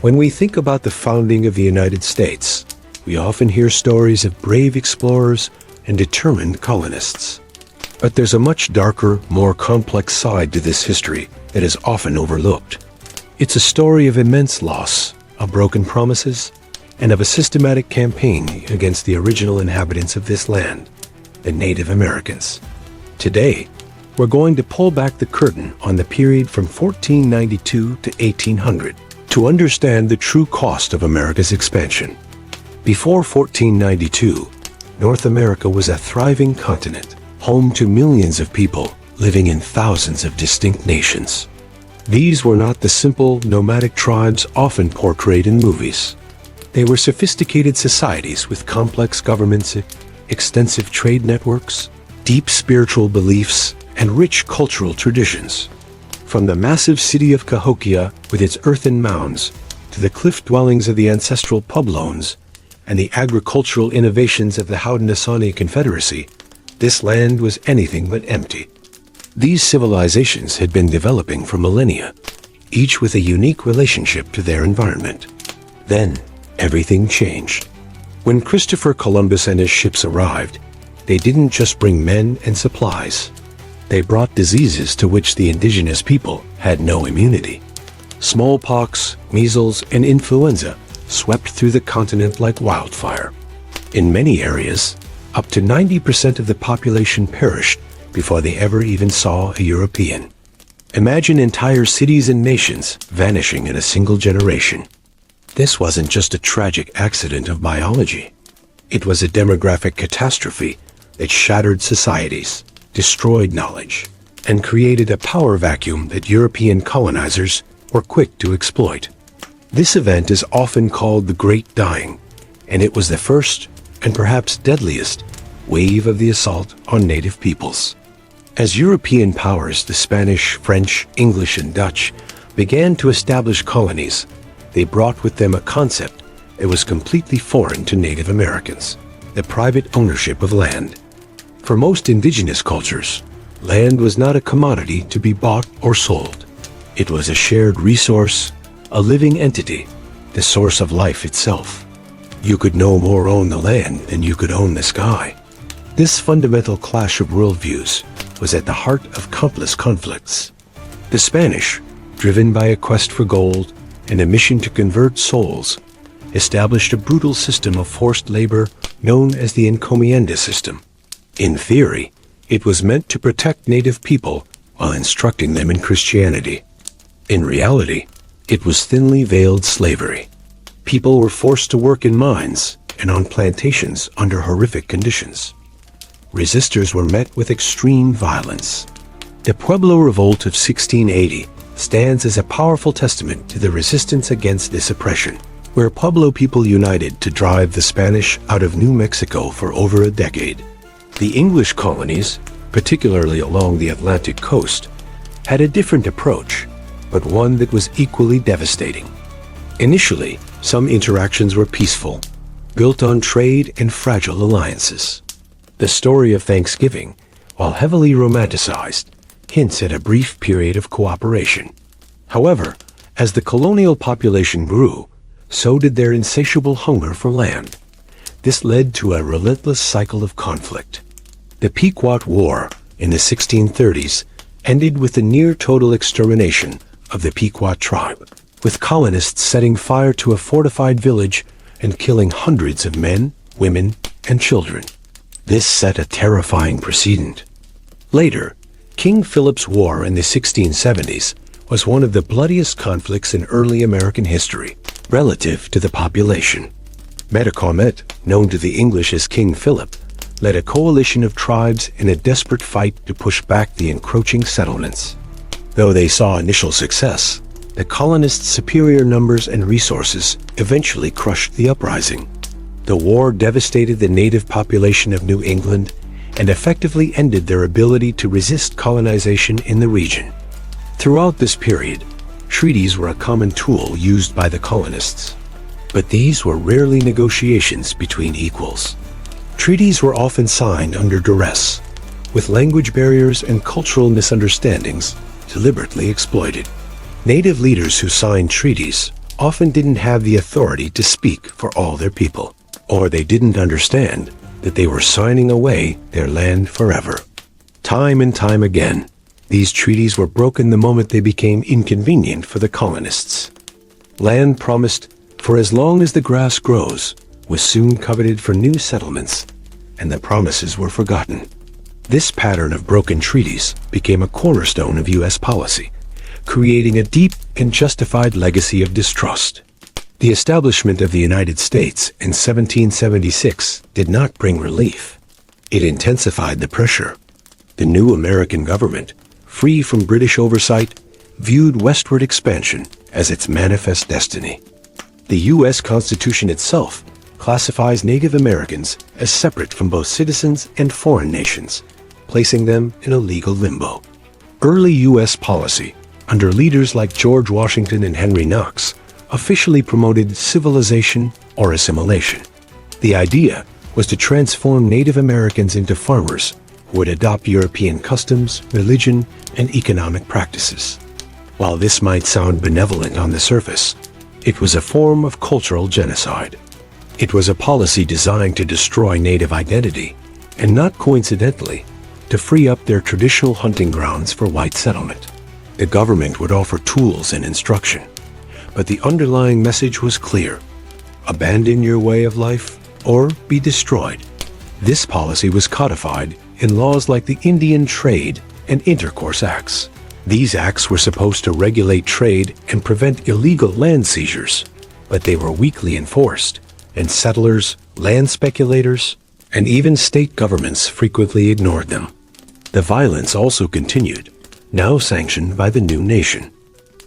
When we think about the founding of the United States, we often hear stories of brave explorers and determined colonists. But there's a much darker, more complex side to this history that is often overlooked. It's a story of immense loss, of broken promises, and of a systematic campaign against the original inhabitants of this land, the Native Americans. Today, we're going to pull back the curtain on the period from 1492 to 1800 to understand the true cost of America's expansion. Before 1492, North America was a thriving continent, home to millions of people living in thousands of distinct nations. These were not the simple, nomadic tribes often portrayed in movies. They were sophisticated societies with complex governments, extensive trade networks, deep spiritual beliefs, and rich cultural traditions. From the massive city of Cahokia with its earthen mounds, to the cliff dwellings of the ancestral Pueblones, and the agricultural innovations of the Haudenosaunee Confederacy, this land was anything but empty. These civilizations had been developing for millennia, each with a unique relationship to their environment. Then, everything changed. When Christopher Columbus and his ships arrived, they didn't just bring men and supplies. They brought diseases to which the indigenous people had no immunity. Smallpox, measles, and influenza swept through the continent like wildfire. In many areas, up to 90% of the population perished before they ever even saw a European. Imagine entire cities and nations vanishing in a single generation. This wasn't just a tragic accident of biology. It was a demographic catastrophe that shattered societies, destroyed knowledge, and created a power vacuum that European colonizers were quick to exploit. This event is often called the Great Dying, and it was the first, and perhaps deadliest, wave of the assault on native peoples. As European powers, the Spanish, French, English, and Dutch, began to establish colonies, they brought with them a concept that was completely foreign to Native Americans: the private ownership of land. For most indigenous cultures, land was not a commodity to be bought or sold. It was a shared resource, a living entity, the source of life itself. You could no more own the land than you could own the sky. This fundamental clash of worldviews was at the heart of countless conflicts. The Spanish, driven by a quest for gold and a mission to convert souls, established a brutal system of forced labor known as the encomienda system. In theory, it was meant to protect native people while instructing them in Christianity. In reality, it was thinly veiled slavery. People were forced to work in mines and on plantations under horrific conditions. Resistors were met with extreme violence. The Pueblo Revolt of 1680 stands as a powerful testament to the resistance against this oppression, where Pueblo people united to drive the Spanish out of New Mexico for over a decade. The English colonies, particularly along the Atlantic coast, had a different approach, but one that was equally devastating. Initially, some interactions were peaceful, built on trade and fragile alliances. The story of Thanksgiving, while heavily romanticized, hints at a brief period of cooperation. However, as the colonial population grew, so did their insatiable hunger for land. This led to a relentless cycle of conflict. The Pequot War in the 1630s ended with the near-total extermination of the Pequot tribe, with colonists setting fire to a fortified village and killing hundreds of men, women, and children. This set a terrifying precedent. Later, King Philip's War in the 1670s was one of the bloodiest conflicts in early American history, relative to the population. Metacomet, known to the English as King Philip, led a coalition of tribes in a desperate fight to push back the encroaching settlements. Though they saw initial success, the colonists' superior numbers and resources eventually crushed the uprising. The war devastated the native population of New England and effectively ended their ability to resist colonization in the region. Throughout this period, treaties were a common tool used by the colonists. But these were rarely negotiations between equals. Treaties were often signed under duress, with language barriers and cultural misunderstandings deliberately exploited. Native leaders who signed treaties, often didn't have the authority to speak for all their people, or they didn't understand that they were signing away their land forever. Time and time again, these treaties were broken the moment they became inconvenient for the colonists. Land promised for as long as the grass grows was soon coveted for new settlements, and the promises were forgotten. This pattern of broken treaties became a cornerstone of U.S. policy, creating a deep and justified legacy of distrust. The establishment of the United States in 1776 did not bring relief. It intensified the pressure. The new American government, free from British oversight, viewed westward expansion as its manifest destiny. The U.S. Constitution itself classifies Native Americans as separate from both citizens and foreign nations, placing them in a legal limbo. Early U.S. policy, under leaders like George Washington and Henry Knox, officially promoted civilization or assimilation. The idea was to transform Native Americans into farmers who would adopt European customs, religion, and economic practices. While this might sound benevolent on the surface, it was a form of cultural genocide. It was a policy designed to destroy Native identity, and not coincidentally, to free up their traditional hunting grounds for white settlement. The government would offer tools and instruction, but the underlying message was clear: abandon your way of life or be destroyed. This policy was codified in laws like the Indian Trade and Intercourse Acts. These acts were supposed to regulate trade and prevent illegal land seizures, but they were weakly enforced, and settlers, land speculators, and even state governments frequently ignored them. The violence also continued, now sanctioned by the new nation.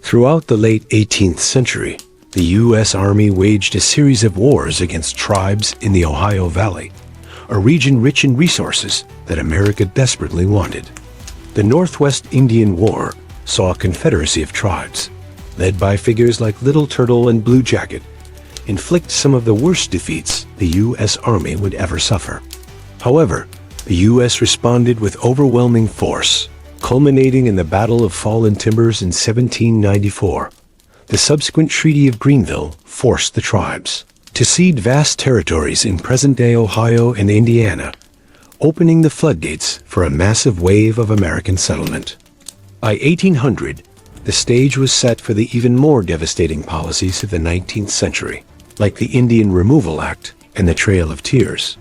Throughout the late 18th century, the U.S. Army waged a series of wars against tribes in the Ohio Valley, a region rich in resources that America desperately wanted. The Northwest Indian War saw a confederacy of tribes, led by figures like Little Turtle and Blue Jacket, inflict some of the worst defeats the U.S. Army would ever suffer. However, the U.S. responded with overwhelming force, culminating in the Battle of Fallen Timbers in 1794. The subsequent Treaty of Greenville forced the tribes to cede vast territories in present-day Ohio and Indiana, opening the floodgates for a massive wave of American settlement. By 1800, the stage was set for the even more devastating policies of the 19th century, like the Indian Removal Act and the Trail of Tears.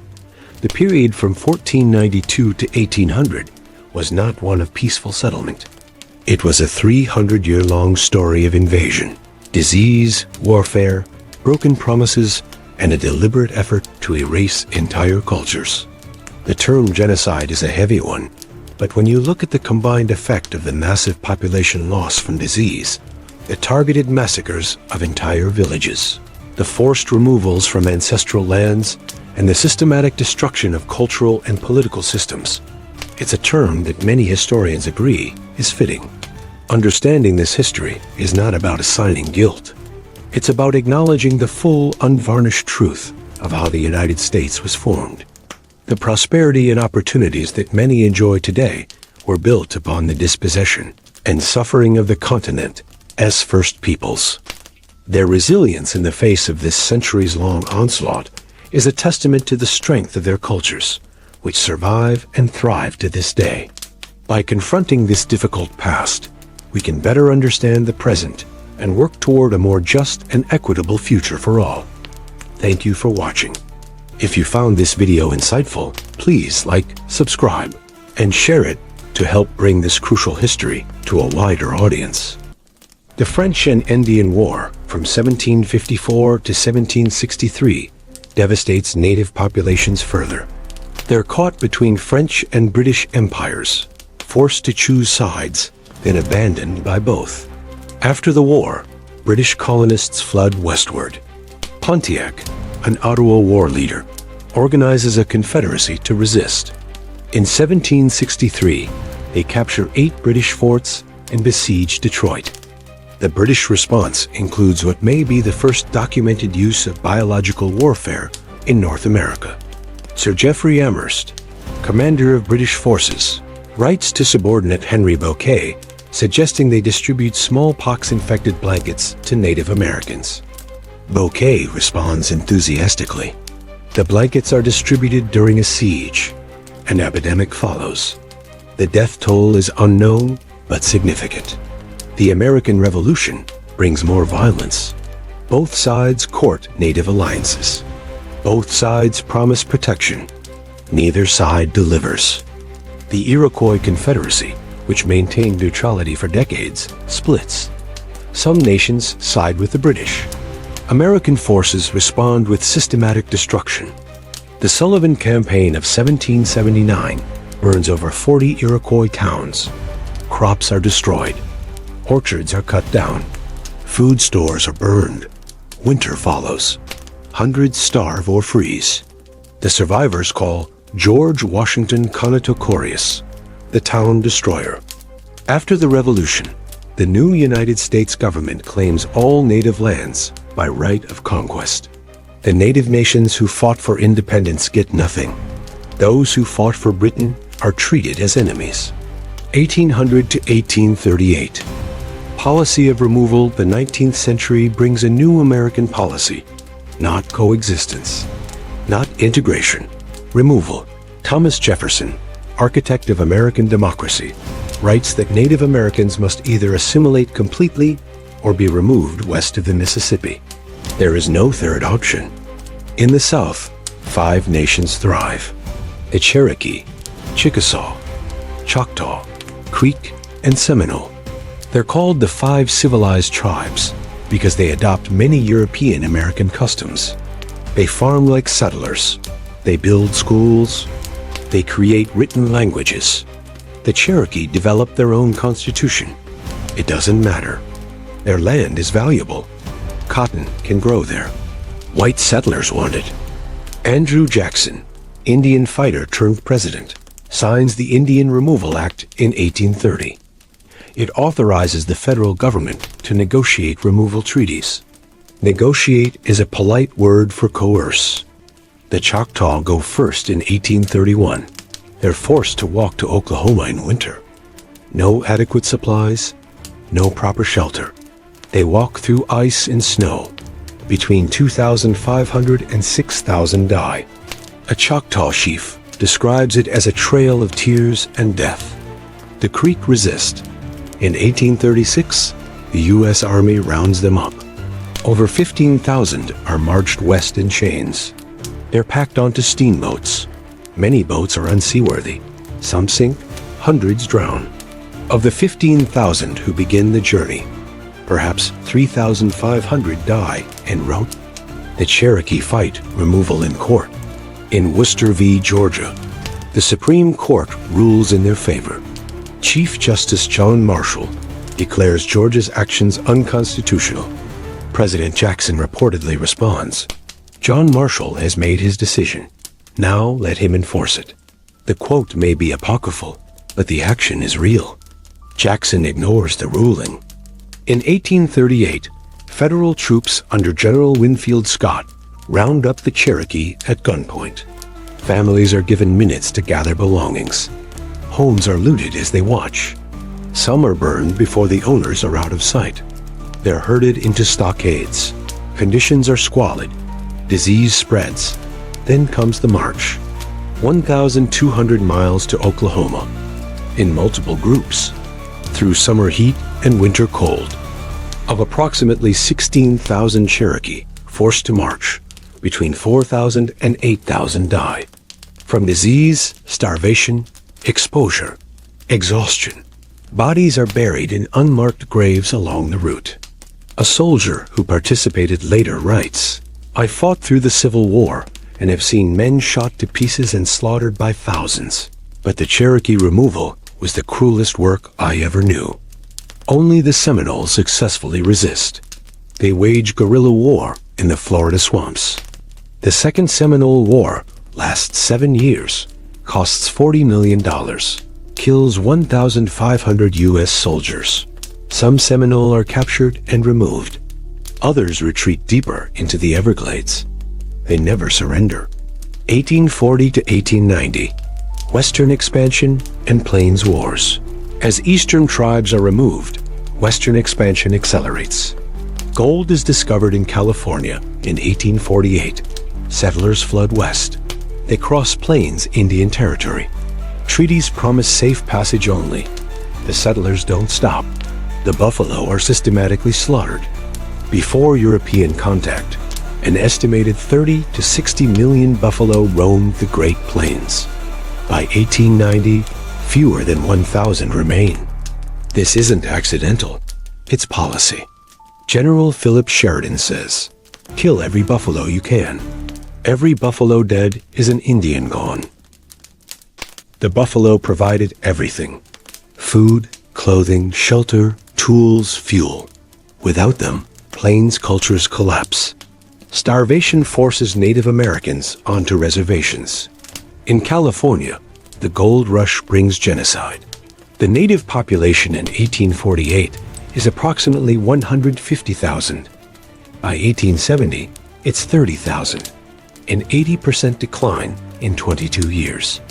The period from 1492 to 1800 was not one of peaceful settlement. It was a 300-year-long story of invasion, disease, warfare, broken promises, and a deliberate effort to erase entire cultures. The term genocide is a heavy one, but when you look at the combined effect of the massive population loss from disease, the targeted massacres of entire villages, the forced removals from ancestral lands, and the systematic destruction of cultural and political systems, it's a term that many historians agree is fitting. Understanding this history is not about assigning guilt. It's about acknowledging the full, unvarnished truth of how the United States was formed. The prosperity and opportunities that many enjoy today were built upon the dispossession and suffering of the continent as First Peoples. Their resilience in the face of this centuries-long onslaught is a testament to the strength of their cultures, which survive and thrive to this day. By confronting this difficult past, we can better understand the present and work toward a more just and equitable future for all. Thank you for watching. If you found this video insightful, please like, subscribe, and share it to help bring this crucial history to a wider audience. The French and Indian War from 1754 to 1763 devastates native populations further. They're caught between French and British empires, forced to choose sides, then abandoned by both. After the war, British colonists flood westward. Pontiac, an Ottawa war leader, organizes a confederacy to resist. In 1763, they capture 8 British forts and besiege Detroit. The British response includes what may be the first documented use of biological warfare in North America. Sir Geoffrey Amherst, commander of British forces, writes to subordinate Henry Bouquet, suggesting they distribute smallpox-infected blankets to Native Americans. Bouquet responds enthusiastically. The blankets are distributed during a siege. An epidemic follows. The death toll is unknown but significant. The American Revolution brings more violence. Both sides court Native alliances. Both sides promise protection. Neither side delivers. The Iroquois Confederacy, which maintained neutrality for decades, splits. Some nations side with the British. American forces respond with systematic destruction. The Sullivan Campaign of 1779 burns over 40 Iroquois towns. Crops are destroyed. Orchards are cut down. Food stores are burned. Winter follows. Hundreds starve or freeze. The survivors call George Washington Conatorius the town destroyer. After the Revolution, the new United States government claims all native lands by right of conquest. The native nations who fought for independence get nothing. Those who fought for Britain are treated as enemies. 1800 to 1838. Policy of removal. The 19th century brings a new American policy. Not coexistence. Not integration. Removal. Thomas Jefferson, architect of American democracy, writes that Native Americans must either assimilate completely or be removed west of the Mississippi. There is no third option. In the South, 5 nations thrive: the Cherokee, Chickasaw, Choctaw, Creek, and Seminole. They're called the 5 civilized tribes because they adopt many European American customs. They farm like settlers. They build schools. They create written languages. The Cherokee developed their own constitution. It doesn't matter. Their land is valuable. Cotton can grow there. White settlers want it. Andrew Jackson, Indian fighter turned president, signs the Indian Removal Act in 1830. It authorizes the federal government to negotiate removal treaties. Negotiate is a polite word for coerce. The Choctaw go first in 1831. They're forced to walk to Oklahoma in winter. No adequate supplies, no proper shelter. They walk through ice and snow. Between 2,500 and 6,000 die. A Choctaw chief describes it as a trail of tears and death. The Creek resist. In 1836, the U.S. Army rounds them up. Over 15,000 are marched west in chains. They're packed onto steamboats. Many boats are unseaworthy. Some sink, hundreds drown. Of the 15,000 who begin the journey, perhaps 3,500 die en route. The Cherokee fight removal in court. In Worcester v. Georgia, the Supreme Court rules in their favor. Chief Justice John Marshall declares Georgia's actions unconstitutional. President Jackson reportedly responds, "John Marshall has made his decision. Now let him enforce it." The quote may be apocryphal, but the action is real. Jackson ignores the ruling. In 1838, federal troops under General Winfield Scott round up the Cherokee at gunpoint. Families are given minutes to gather belongings. Homes are looted as they watch. Some are burned before the owners are out of sight. They're herded into stockades. Conditions are squalid. Disease spreads. Then comes the march. 1,200 miles to Oklahoma. In multiple groups. Through summer heat and winter cold. Of approximately 16,000 Cherokee forced to march, between 4,000 and 8,000 die. From disease, starvation, exposure, exhaustion. Bodies are buried in unmarked graves along the route. A soldier who participated later writes, "I fought through the Civil War and have seen men shot to pieces and slaughtered by thousands. But the Cherokee removal was the cruelest work I ever knew." Only the Seminoles successfully resist. They wage guerrilla war in the Florida swamps. The Second Seminole War lasts 7 years, costs $40 million, kills 1,500 U.S. soldiers. Some Seminole are captured and removed. Others retreat deeper into the Everglades. They never surrender. 1840 to 1890, Western expansion and Plains Wars. As eastern tribes are removed, western expansion accelerates. Gold is discovered in California in 1848. Settlers flood west. They cross Plains Indian Territory. Treaties promise safe passage only. The settlers don't stop. The buffalo are systematically slaughtered. Before European contact, an estimated 30 to 60 million buffalo roamed the Great Plains. By 1890, fewer than 1,000 remain. This isn't accidental. It's policy. General Philip Sheridan says, "Kill every buffalo you can. Every buffalo dead is an Indian gone." The buffalo provided everything: food, clothing, shelter, tools, fuel. Without them, plains cultures collapse. Starvation forces Native Americans onto reservations. In California, the gold rush brings genocide. The native population in 1848 is approximately 150,000. By 1870, it's 30,000, an 80% decline in 22 years.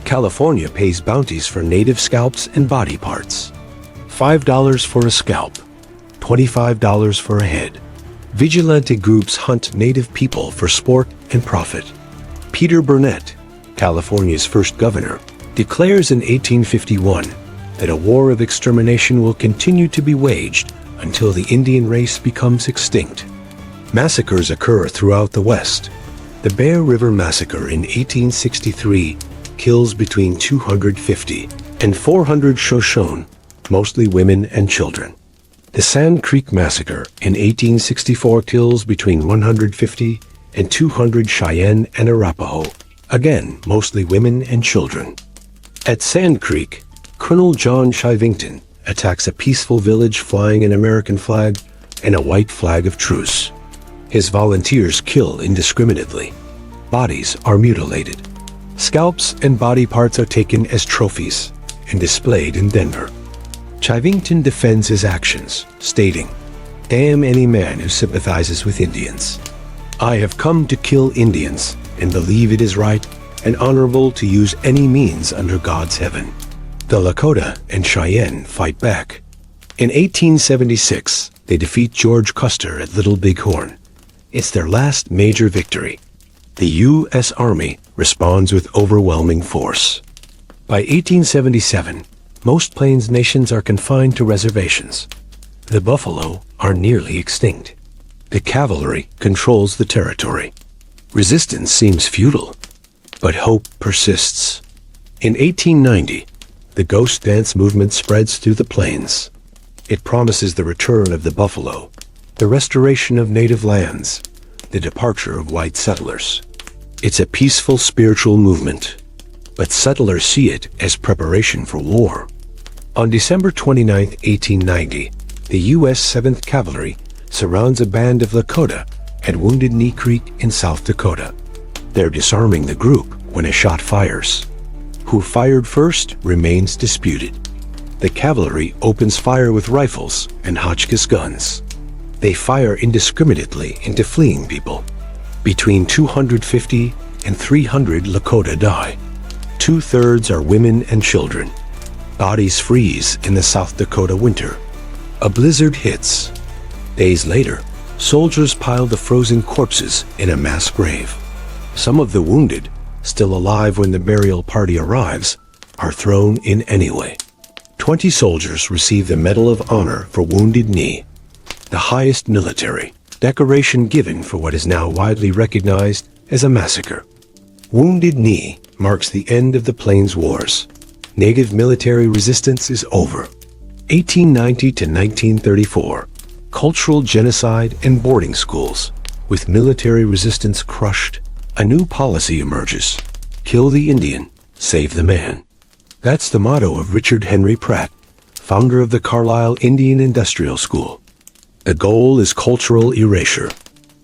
California pays bounties for native scalps and body parts. $5 for a scalp, $25 for a head. Vigilante groups hunt native people for sport and profit. Peter Burnett, California's first governor, declares in 1851 that a war of extermination will continue to be waged until the Indian race becomes extinct. Massacres occur throughout the West. The Bear River Massacre in 1863 kills between 250 and 400 Shoshone, mostly women and children. The Sand Creek Massacre in 1864 kills between 150 and 200 Cheyenne and Arapaho, again mostly women and children. At Sand Creek, Colonel John Chivington attacks a peaceful village flying an American flag and a white flag of truce. His volunteers kill indiscriminately. Bodies are mutilated. Scalps and body parts are taken as trophies and displayed in Denver. Chivington defends his actions, stating, "Damn any man who sympathizes with Indians. I have come to kill Indians and believe it is right and honorable to use any means under God's heaven." The Lakota and Cheyenne fight back. In 1876, they defeat George Custer at Little Bighorn. It's their last major victory. The U.S. Army responds with overwhelming force. By 1877, most Plains nations are confined to reservations. The buffalo are nearly extinct. The cavalry controls the territory. Resistance seems futile, but hope persists. In 1890, the ghost dance movement spreads through the plains. It promises the return of the buffalo, the restoration of native lands, the departure of white settlers. It's a peaceful spiritual movement, but settlers see it as preparation for war. On December 29, 1890, the U.S. 7th Cavalry surrounds a band of Lakota at Wounded Knee Creek in South Dakota. They're disarming the group when a shot fires. Who fired first remains disputed. The cavalry opens fire with rifles and Hotchkiss guns. They fire indiscriminately into fleeing people. Between 250 and 300 Lakota die. 2/3 are women and children. Bodies freeze in the South Dakota winter. A blizzard hits. Days later, soldiers pile the frozen corpses in a mass grave. Some of the wounded, still alive when the burial party arrives, are thrown in anyway. 20 soldiers receive the Medal of Honor for Wounded Knee, the highest military decoration given for what is now widely recognized as a massacre. Wounded Knee marks the end of the Plains Wars. Native military resistance is over. 1890 to 1934, cultural genocide and boarding schools. With military resistance crushed, a new policy emerges. Kill the Indian, save the man. That's the motto of Richard Henry Pratt, founder of the Carlisle Indian Industrial School. The goal is cultural erasure.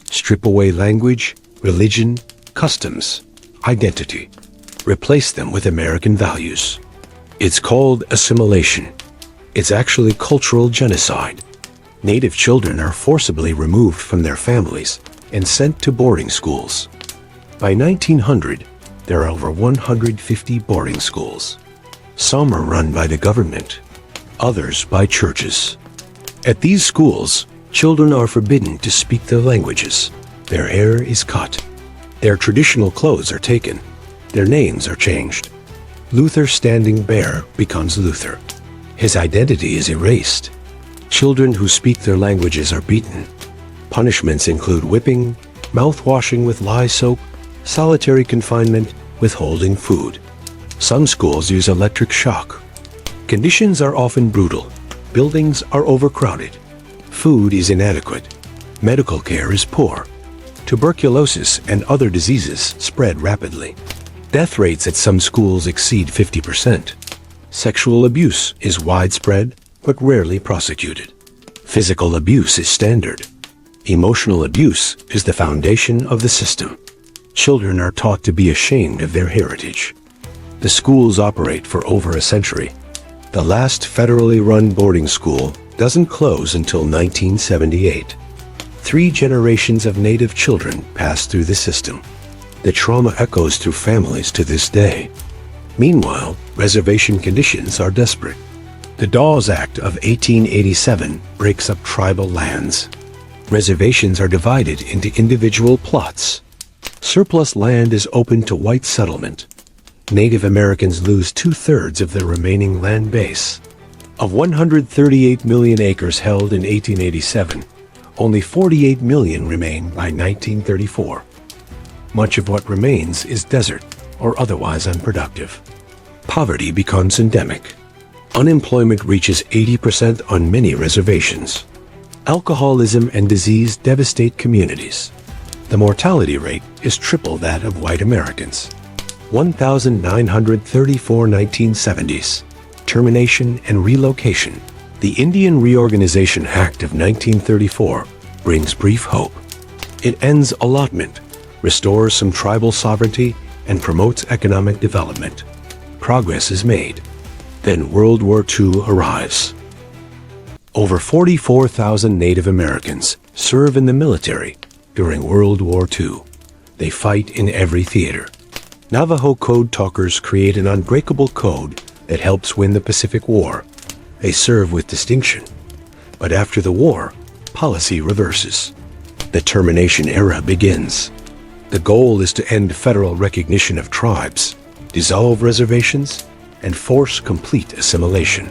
Strip away language, religion, customs, identity. Replace them with American values. It's called assimilation. It's actually cultural genocide. Native children are forcibly removed from their families and sent to boarding schools. By 1900, there are over 150 boarding schools. Some are run by the government, others by churches. At these schools, children are forbidden to speak their languages. Their hair is cut. Their traditional clothes are taken. Their names are changed. Luther Standing Bear becomes Luther. His identity is erased. Children who speak their languages are beaten. Punishments include whipping, mouthwashing with lye soap, solitary confinement, withholding food. Some schools use electric shock. Conditions are often brutal. Buildings are overcrowded. Food is inadequate. Medical care is poor. Tuberculosis and other diseases spread rapidly. Death rates at some schools exceed 50%. Sexual abuse is widespread but rarely prosecuted. Physical abuse is standard. Emotional abuse is the foundation of the system. Children are taught to be ashamed of their heritage. The schools operate for over a century. The last federally run boarding school doesn't close until 1978. 3 generations of Native children passed through the system. The trauma echoes through families to this day. Meanwhile, reservation conditions are desperate. The Dawes Act of 1887 breaks up tribal lands. Reservations are divided into individual plots. Surplus land is open to white settlement. Native Americans lose 2/3 of their remaining land base. Of 138 million acres held in 1887, only 48 million remain by 1934. Much of what remains is desert or otherwise unproductive. Poverty becomes endemic. Unemployment reaches 80% on many reservations. Alcoholism and disease devastate communities. The mortality rate is triple that of white Americans. 1,934 1970s. Termination and relocation. The Indian Reorganization Act of 1934 brings brief hope. It ends allotment, restores some tribal sovereignty, and promotes economic development. Progress is made. Then World War II arrives. Over 44,000 Native Americans serve in the military during World War II. They fight in every theater. Navajo code talkers create an unbreakable code that helps win the Pacific War. They serve with distinction. But after the war, policy reverses. The termination era begins. The goal is to end federal recognition of tribes, dissolve reservations, and force complete assimilation.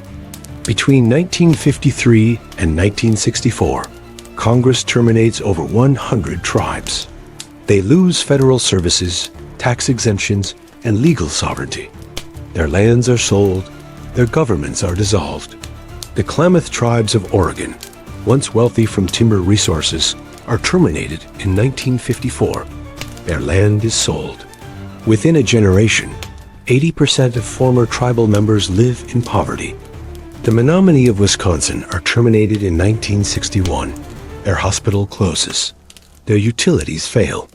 Between 1953 and 1964, Congress terminates over 100 tribes. They lose federal services, tax exemptions, and legal sovereignty. Their lands are sold, their governments are dissolved. The Klamath tribes of Oregon, once wealthy from timber resources, are terminated in 1954. Their land is sold. Within a generation, 80% of former tribal members live in poverty. The Menominee of Wisconsin are terminated in 1961. Their hospital closes. Their utilities fail.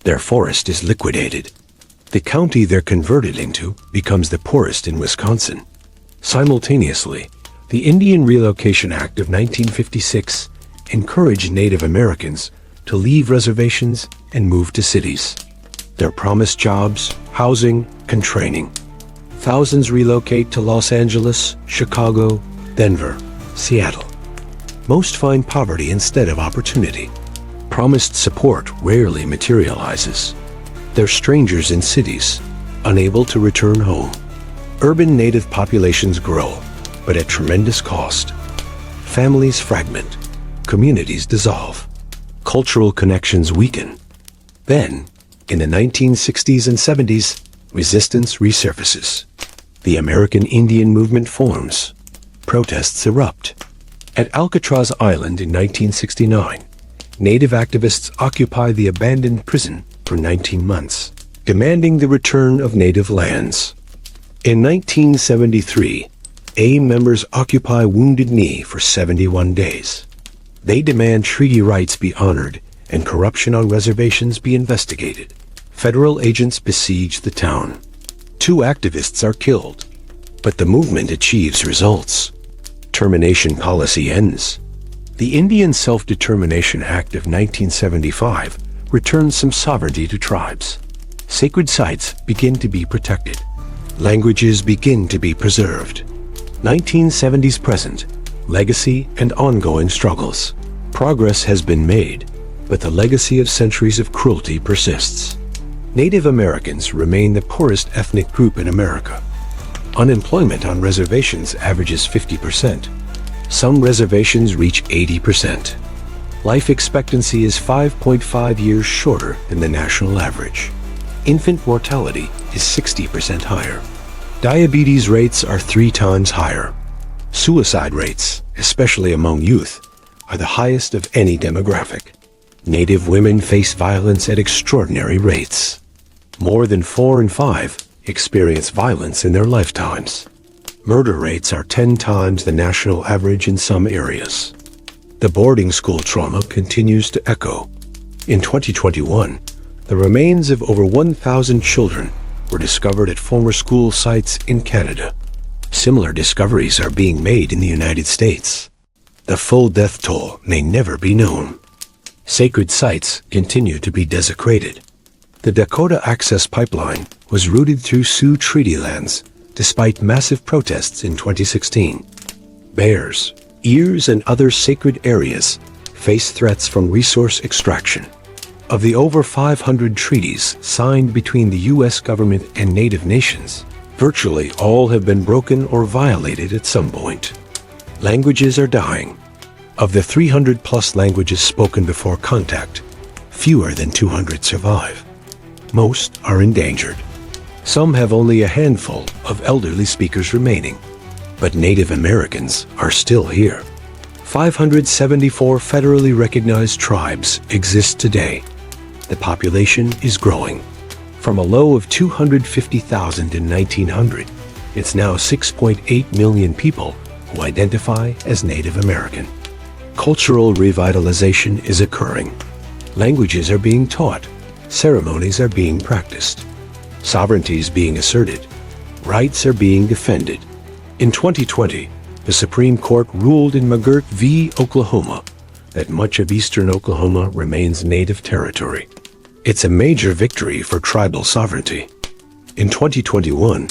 Their forest is liquidated. The county they're converted into becomes the poorest in Wisconsin. Simultaneously, the Indian Relocation Act of 1956 encouraged Native Americans to leave reservations and move to cities. They're promised jobs, housing, and training. Thousands relocate to Los Angeles, Chicago, Denver, Seattle. Most find poverty instead of opportunity. Promised support rarely materializes. They're strangers in cities, unable to return home. Urban Native populations grow, but at tremendous cost. Families fragment, communities dissolve, cultural connections weaken. Then, in the 1960s and 70s, resistance resurfaces. The American Indian movement forms. Protests erupt. At Alcatraz Island in 1969, Native activists occupy the abandoned prison for 19 months, demanding the return of Native lands. In 1973, AIM members occupy Wounded Knee for 71 days. They demand treaty rights be honored and corruption on reservations be investigated. Federal agents besiege the town. 2 activists are killed, but the movement achieves results. Termination policy ends. The Indian Self-Determination Act of 1975 returns some sovereignty to tribes. Sacred sites begin to be protected. Languages begin to be preserved. 1970s present, legacy and ongoing struggles. Progress has been made, but the legacy of centuries of cruelty persists. Native Americans remain the poorest ethnic group in America. Unemployment on reservations averages 50%. Some reservations reach 80%. Life expectancy is 5.5 years shorter than the national average. Infant mortality is 60% higher. Diabetes rates are 3 times higher. Suicide rates, especially among youth, are the highest of any demographic. Native women face violence at extraordinary rates. More than 4 in 5 experience violence in their lifetimes. Murder rates are 10 times the national average in some areas. The boarding school trauma continues to echo. In 2021, the remains of over 1,000 children were discovered at former school sites in Canada. Similar discoveries are being made in the United States. The full death toll may never be known. Sacred sites continue to be desecrated. The Dakota Access Pipeline was routed through Sioux Treaty lands despite massive protests in 2016. Bears, ears, and other sacred areas face threats from resource extraction. Of the over 500 treaties signed between the U.S. government and Native nations, virtually all have been broken or violated at some point. Languages are dying. Of the 300-plus languages spoken before contact, fewer than 200 survive. Most are endangered. Some have only a handful of elderly speakers remaining, but Native Americans are still here. 574 federally recognized tribes exist today. The population is growing. From a low of 250,000 in 1900, it's now 6.8 million people who identify as Native American. Cultural revitalization is occurring. Languages are being taught. Ceremonies are being practiced. Sovereignty is being asserted. Rights are being defended. In 2020, the Supreme Court ruled in McGirt v. Oklahoma that much of eastern Oklahoma remains Native territory. It's a major victory for tribal sovereignty. In 2021,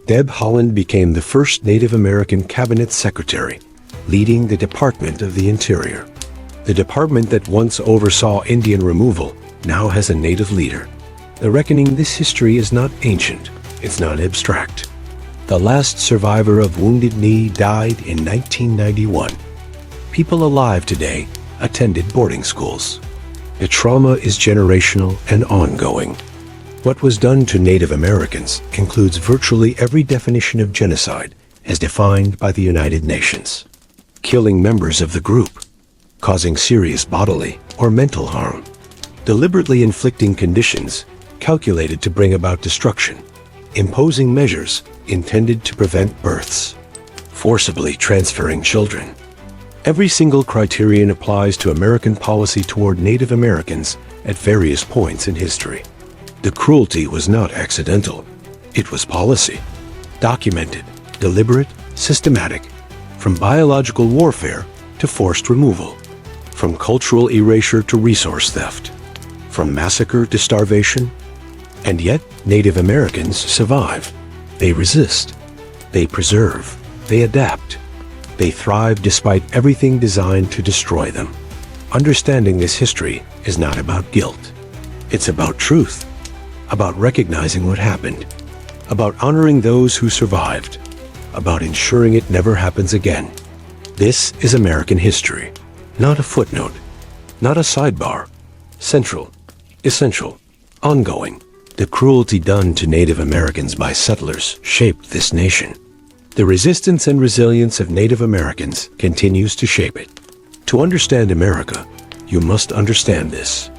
Deb Haaland became the first Native American cabinet secretary, leading the Department of the Interior. The department that once oversaw Indian removal now has a Native leader. The reckoning this history is not ancient, it's not abstract. The last survivor of Wounded Knee died in 1991. People alive today attended boarding schools. The trauma is generational and ongoing. What was done to Native Americans includes virtually every definition of genocide as defined by the United Nations. Killing members of the group, causing serious bodily or mental harm, deliberately inflicting conditions calculated to bring about destruction, imposing measures intended to prevent births, forcibly transferring children. Every single criterion applies to American policy toward Native Americans at various points in history. The cruelty was not accidental. It was policy. Documented, deliberate, systematic, from biological warfare to forced removal, from cultural erasure to resource theft, from massacre to starvation. And yet, Native Americans survive. They resist. They preserve. They adapt. They thrive despite everything designed to destroy them. Understanding this history is not about guilt. It's about truth, about recognizing what happened, about honoring those who survived, about ensuring it never happens again. This is American history, not a footnote, not a sidebar. Central, essential, ongoing. The cruelty done to Native Americans by settlers shaped this nation. The resistance and resilience of Native Americans continues to shape it. To understand America, you must understand this.